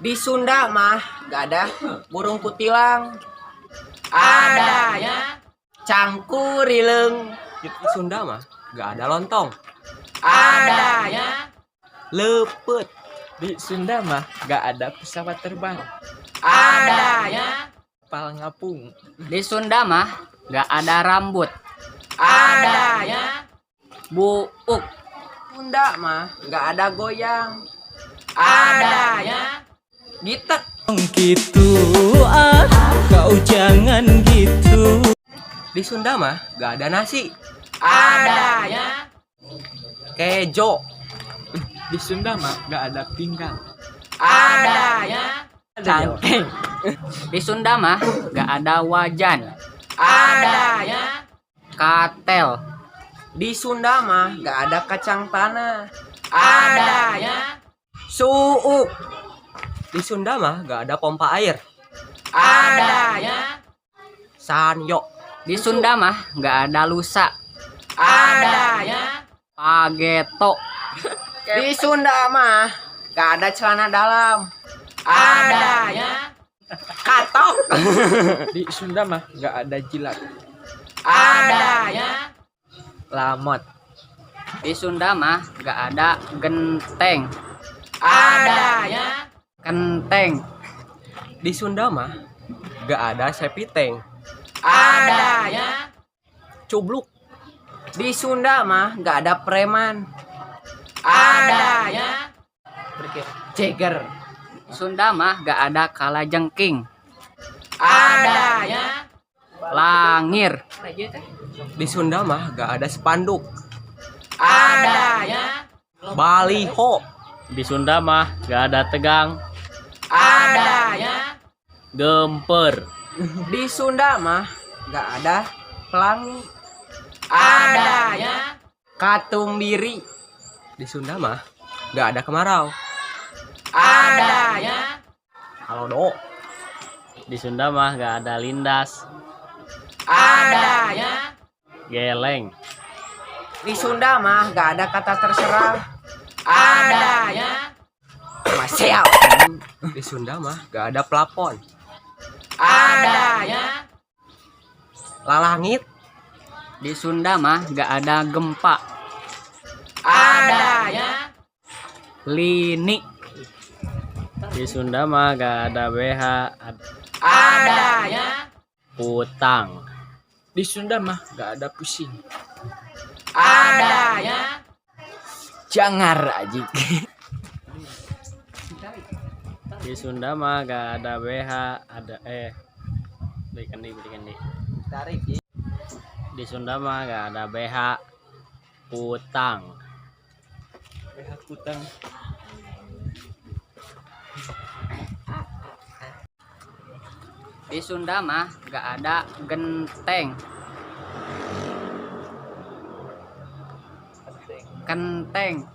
Di Sunda mah gak ada burung kutilang. Adanya cangkurileng. Di Sunda mah gak ada lontong. Adanya lepet. Di Sunda mah gak ada pesawat terbang. Adanya Kepala ngapung. Di Sunda mah gak ada rambut. adanya Buuk. Sunda mah gak ada goyang. Adanya gitek. Gitu kau jangan gitu. Di Sunda mah gak ada nasi. Adanya Kejo. Di Sunda mah gak ada pinggang. Adanya cangkeng. Di Sunda mah gak ada wajan. adanya Katel. Di Sunda mah gak ada kacang tanah. Adanya suuk. Di Sunda mah gak ada pompa air. Adanya sanyo. Di Sunda mah gak ada lusa. Adanya Pageto. di Sunda mah gak ada celana dalam. Adanya katok. Di Sunda mah gak ada jilat. Adanya Lamot. Di Sunda mah gak ada genteng. adanya Kenteng. di Sunda mah gak ada sepiteng. Adanya Cubluk. Di Sunda mah gak ada preman. Adanya Jagger. Di Sunda mah gak ada kalajengking. Adanya Langir. di Sunda mah gak ada spanduk. Adanya Baliho. Di Sunda mah gak ada tegang. Adanya Gemper. di Sunda mah gak ada pelangi. Adanya katumbiri. Di Sunda mah gak ada kemarau. Adanya halo do. Di Sunda mah gak ada lindas. Adanya Geleng. di Sunda mah gak ada kata terserah. Adanya Masial. Di Sunda mah gak ada plafon. Adanya lalangit. Di Sunda mah gak ada gempa. Adanya Lini. Di Sunda mah gak ada BH. adanya Utang. Di Sunda mah gak ada pusing. adanya Jangar aja. Di Sunda mah gak ada BH. Ada berikan di. tarik. Di Sunda mah gak ada BH. Utang. Utang. Di Sunda mah gak ada genteng. Kenteng.